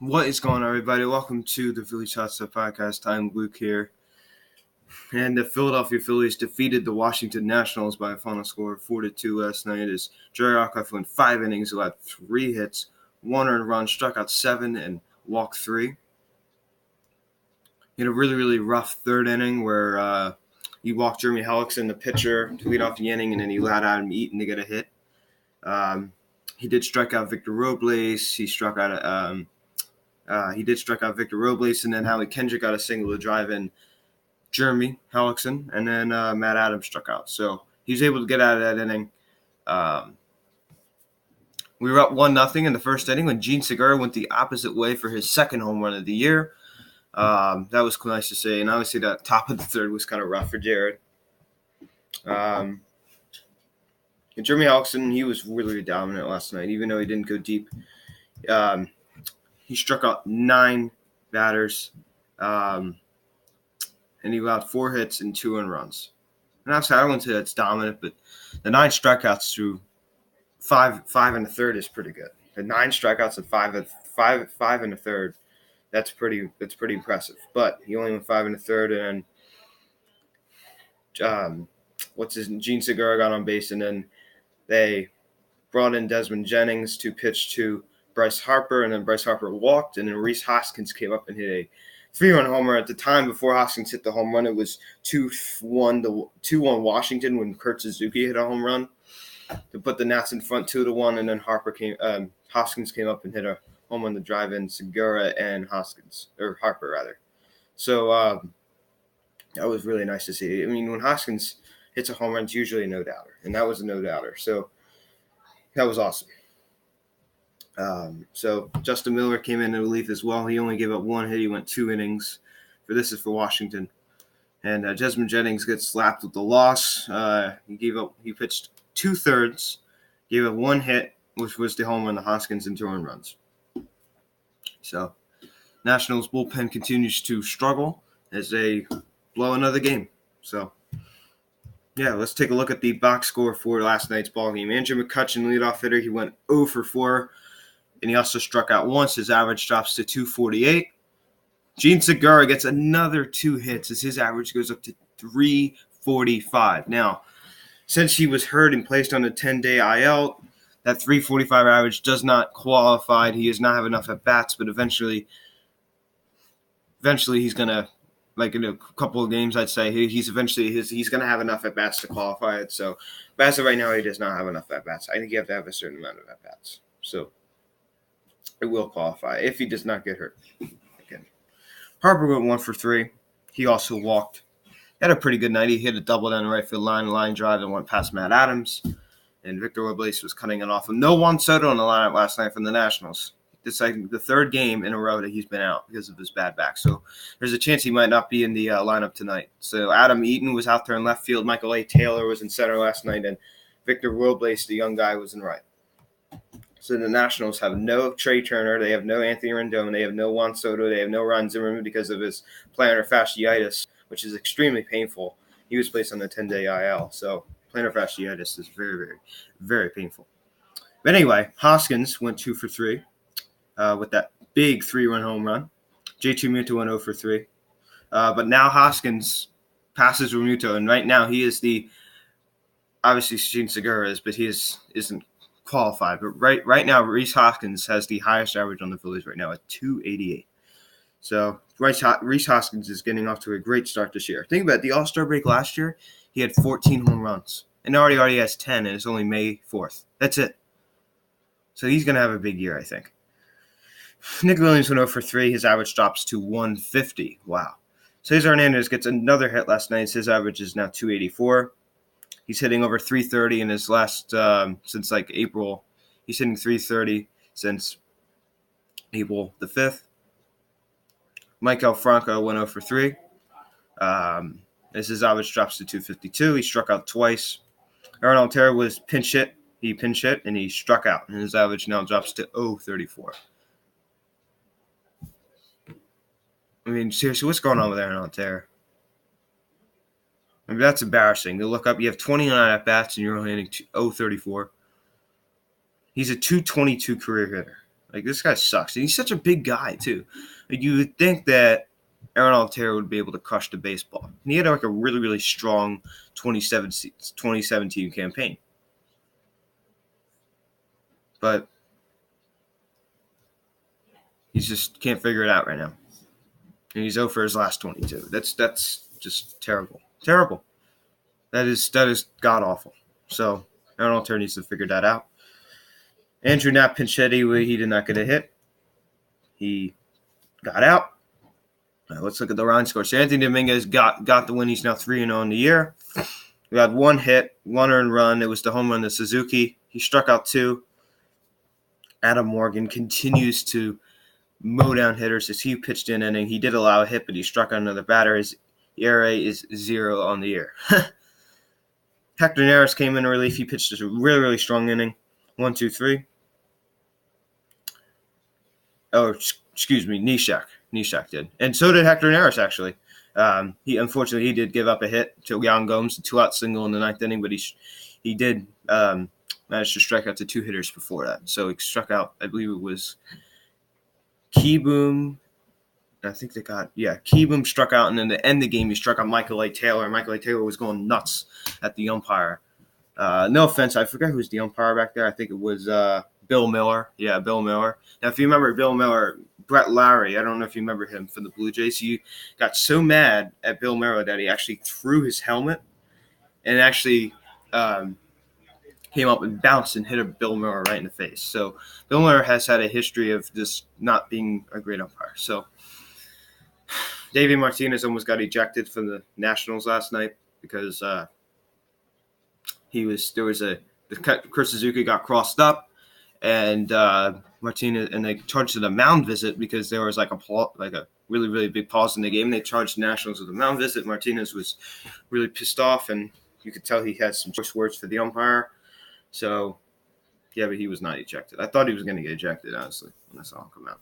What is going on, everybody? Welcome to the Phillies Hot Stuff Podcast. I'm Luke here. And the Philadelphia Phillies defeated the Washington Nationals by a final score of 4-2 last night as Jerry Arkoff went 5 innings, allowed 3 hits, 1 earned run, struck out 7, and walked 3. He had a really rough third inning where he walked Jeremy Hellickson, the pitcher, to lead off the inning, and then he allowed Adam Eaton to get a hit. He did strike out Victor Robles. He did strike out Victor Robles, and then Howie Kendrick got a single to drive in Jeremy Hellickson, and then Matt Adams struck out. So he was able to get out of that inning. We were up 1-0 in the first inning when Gene Segura went the opposite way for his second home run of the year. That was nice to see, and obviously that top of the third was kind of rough for Jared. And Jeremy Hellickson, he was really dominant last night, even though he didn't go deep. He struck out 9 batters, and he allowed 4 hits and 2 earned runs. And obviously, I wouldn't say that's dominant, but the 9 strikeouts through 5 and a third is pretty good. The 9 strikeouts and 5 and a third, that's pretty impressive. But he only went 5 and a third, and then Gene Segura got on base, and then they brought in Desmond Jennings to pitch to Bryce Harper, and then Bryce Harper walked, and then Rhys Hoskins came up and hit a 3-run homer. At the time before Hoskins hit the home run, it was 2-1 Washington when Kurt Suzuki hit a home run to put the Nats in front 2-1, and then Hoskins came up and hit a home run to drive in Segura and Harper rather. So that was really nice to see. I mean, when Hoskins hits a home run, it's usually a no-doubter, and that was a no-doubter. So that was awesome. So Justin Miller came in relief as well. He only gave up 1 hit. He went 2 innings. This is for Washington. And Desmond Jennings gets slapped with the loss. He pitched 2/3, gave up 1 hit, which was the home run to Hoskins, and 2 earned runs. So Nationals bullpen continues to struggle as they blow another game. So yeah, let's take a look at the box score for last night's ball game. Andrew McCutchen, leadoff hitter, he went 0 for 4. And he also struck out once. His average drops to 248. Gene Segura gets another 2 hits as his average goes up to 345. Now, since he was hurt and placed on a 10-day IL, that 345 average does not qualify. He does not have enough at-bats, but eventually he's going to, like in a couple of games, I'd say, he's going to have enough at-bats to qualify it. So, but as of right now, he does not have enough at-bats. I think you have to have a certain amount of at-bats. So, it will qualify if he does not get hurt again. Harper went 1 for 3. He also walked. He had a pretty good night. He hit a double down the right field line drive and went past Matt Adams. And Victor Robles was cutting it off. No Juan Soto in the lineup last night from the Nationals. It's like the 3rd game in a row that he's been out because of his bad back. So there's a chance he might not be in the lineup tonight. So Adam Eaton was out there in left field. Michael A. Taylor was in center last night. And Victor Robles, the young guy, was in right. So the Nationals have no Trey Turner. They have no Anthony Rendon. They have no Juan Soto. They have no Ron Zimmerman because of his plantar fasciitis, which is extremely painful. He was placed on the 10-day IL. So plantar fasciitis is very, very painful. But anyway, Hoskins went 2 for 3 with that big 3-run home run. J.T. Realmuto went 0 for 3. But now Hoskins passes Realmuto, and right now he is obviously Gene Segura is, but he isn't qualified, but right now Rhys Hoskins has the highest average on the Phillies right now at 288. So Rhys Hoskins is getting off to a great start this year. Think about it, the All-Star break last year, he had 14 home runs, and already has 10, and it's only May 4th. That's it. So he's going to have a big year, I think. Nick Williams went 0 for 3. His average drops to 150. Wow. Cesar Hernandez gets another hit last night. His average is now 284. He's hitting over 330 in his last since like April. He's hitting 330 since April the 5th. Michael Franco went 0 for 3. As his average drops to 252. He struck out twice. Aaron Altera was pinch hit. He pinch hit and he struck out. And his average now drops to 034. I mean, seriously, what's going on with Aaron Altera? I mean, that's embarrassing. To look up, you have 29 at-bats and you're only hitting 034. He's a 222 career hitter. Like, this guy sucks. And he's such a big guy, too. Like, you would think that Aaron Altero would be able to crush the baseball. And he had like a really, really strong 2017 campaign. But he just can't figure it out right now. And he's 0 for his last 22. That's just terrible. Terrible. That is god awful. So Aaron Altero needs to figure that out. Andrew Knapp pinch hit. He did not get a hit. He got out. Let's look at the run score. So Anthony Dominguez got the win. He's now 3-0 in the year. We had 1 hit, 1 earned run. It was the home run to Suzuki. He struck out 2. Adam Morgan continues to mow down hitters as he pitched in inning. He did allow a hit, but he struck out another batter. His ERA is 0 on the year. Hector Neris came in relief. He pitched a really, really strong inning. 1, 2, 3. Oh, excuse me, Nishak. Nishak did. And so did Hector Neris, actually. He did give up a hit to Yan Gomes, a 2-out single in the 9th inning, but he did manage to strike out to 2 hitters before that. So he struck out, I believe it was Keyboom. I think Keyboom struck out, and then to end the game, he struck out Michael A. Taylor. Michael A. Taylor was going nuts at the umpire. No offense, I forget who was the umpire back there. I think it was Bill Miller. Yeah, Bill Miller. Now, if you remember Bill Miller, Brett Lowry, I don't know if you remember him from the Blue Jays. He got so mad at Bill Miller that he actually threw his helmet and actually came up and bounced and hit Bill Miller right in the face. So Bill Miller has had a history of just not being a great umpire. So Davey Martinez almost got ejected from the Nationals last night because Chris Suzuki got crossed up, and Martinez, and they charged it a mound visit because there was like a really, really big pause in the game. They charged the Nationals with a mound visit. Martinez was really pissed off, and you could tell he had some choice words for the umpire. So, yeah, but he was not ejected. I thought he was going to get ejected, honestly, when I saw him come out.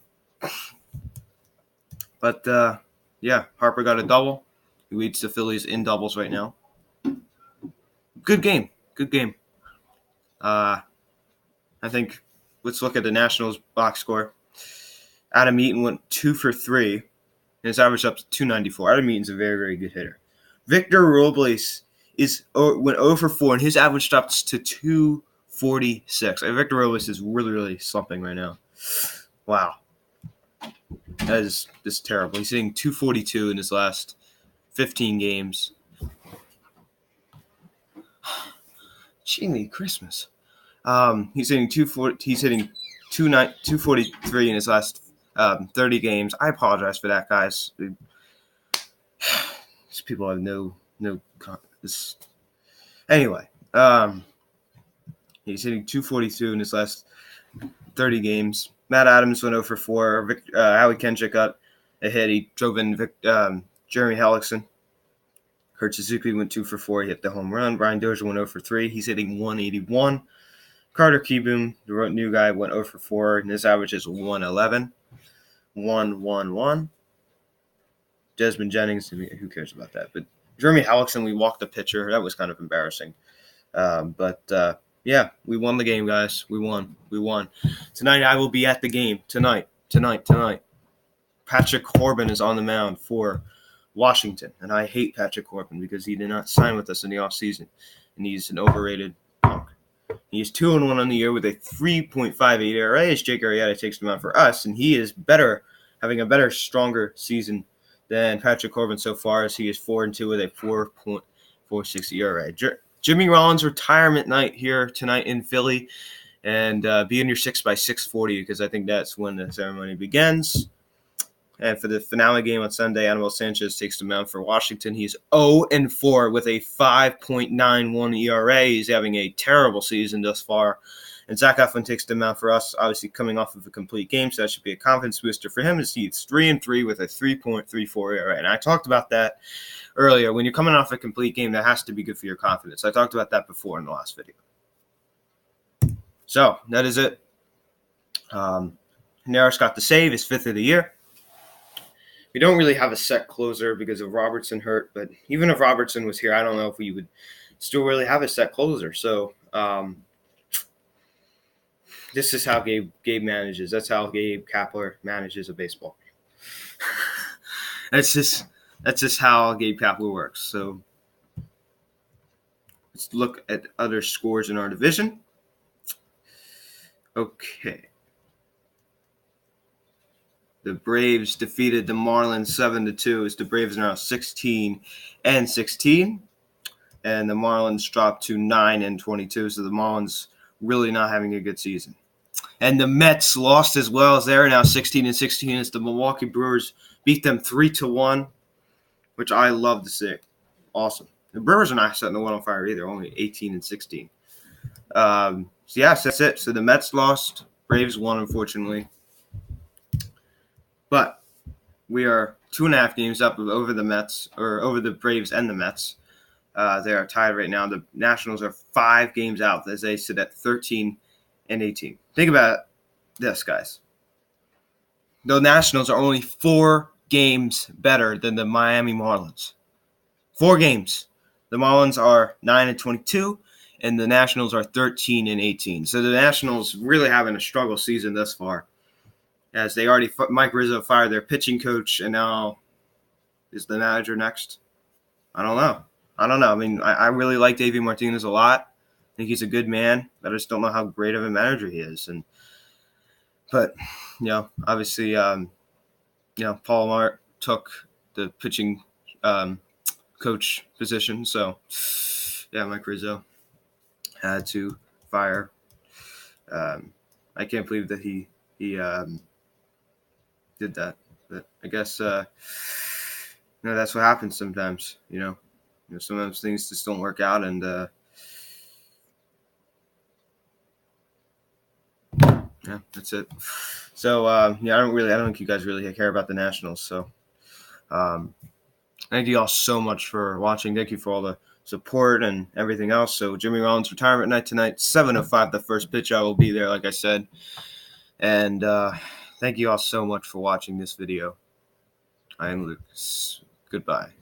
But, yeah, Harper got a double. He leads the Phillies in doubles right now. Good game. I think let's look at the Nationals box score. Adam Eaton went 2 for 3, and his average up to 294. Adam Eaton's a very, very good hitter. Victor Robles went 0 for 4, and his average dropped to 246. Victor Robles is really, really slumping right now. Wow. That is just terrible. He's hitting 242 in his last 15 games. Jiminy Christmas. He's hitting 243 in his last 30 games. I apologize for that, guys. These people have no this. Anyway, he's hitting 242 in his last 30 games. Matt Adams went 0 for 4. Howie Kendrick got a hit. He drove in Jeremy Hellickson. Kurt Suzuki went 2 for 4. He hit the home run. Brian Dozier went 0 for 3. He's hitting 181. Carter Keyboom, the new guy, went 0 for 4, and his average is 111. 111. Desmond Jennings, who cares about that? But Jeremy Hellickson, we walked the pitcher. That was kind of embarrassing. Yeah, we won the game, guys. We won. Tonight, I will be at the game. Tonight. Patrick Corbin is on the mound for Washington, and I hate Patrick Corbin because he did not sign with us in the offseason, and he's an overrated punk. He's 2-1 on the year with a 3.58 ERA as Jake Arrieta takes him out for us, and he is having a better, stronger season than Patrick Corbin so far, as he is 4-2 with a 4.46 ERA. Jimmy Rollins' retirement night here tonight in Philly, and be in your 6 by 640 because I think that's when the ceremony begins. And for the finale game on Sunday, Anibal Sanchez takes the mound for Washington. He's 0-4 with a 5.91 ERA. He's having a terrible season thus far. And Zach Eflin takes the mound for us, obviously coming off of a complete game, so that should be a confidence booster for him. He's 3-3 with a 3.34 ERA. And I talked about that earlier. When you're coming off a complete game, that has to be good for your confidence. I talked about that before in the last video. So, that is it. Neris got the save, his 5th of the year. We don't really have a set closer because of Robertson hurt, but even if Robertson was here, I don't know if we would still really have a set closer. So This is how Gabe manages. That's how Gabe Kapler manages a baseball. that's just how Gabe Kapler works. So let's look at other scores in our division. Okay. The Braves defeated the Marlins 7-2. As the Braves are now 16-16, and the Marlins dropped to 9-22. So the Marlins really not having a good season. And the Mets lost as well, as they're now 16-16. As the Milwaukee Brewers beat them 3-1, which I love to see. Awesome. The Brewers are not setting the world on fire either, only 18-16. So yes, that's it. So the Mets lost, Braves won, unfortunately. But we are 2.5 games up over the Mets, or over the Braves and the Mets. They are tied right now. The Nationals are 5 games out as they sit at 13-18. Think about this, guys. The Nationals are only 4 games better than the Miami Marlins. 4 games. The Marlins are 9-22, and the Nationals are 13-18. So the Nationals really having a struggle season thus far, as they already Mike Rizzo fired their pitching coach, and now is the manager next? I don't know. I mean, I really like Davey Martinez a lot. I think he's a good man, but I just don't know how great of a manager he is. But obviously, Paul Mart took the pitching coach position, so Mike Rizzo had to fire. I can't believe that he did that, but I guess that's what happens sometimes. Sometimes things just don't work out, and that's it. So I don't think you guys really care about the Nationals. So thank you all so much for watching. Thank you for all the support and everything else. So Jimmy Rollins' retirement night tonight, 7:05, the first pitch. I will be there, like I said. And thank you all so much for watching this video. I am Lucas. Goodbye.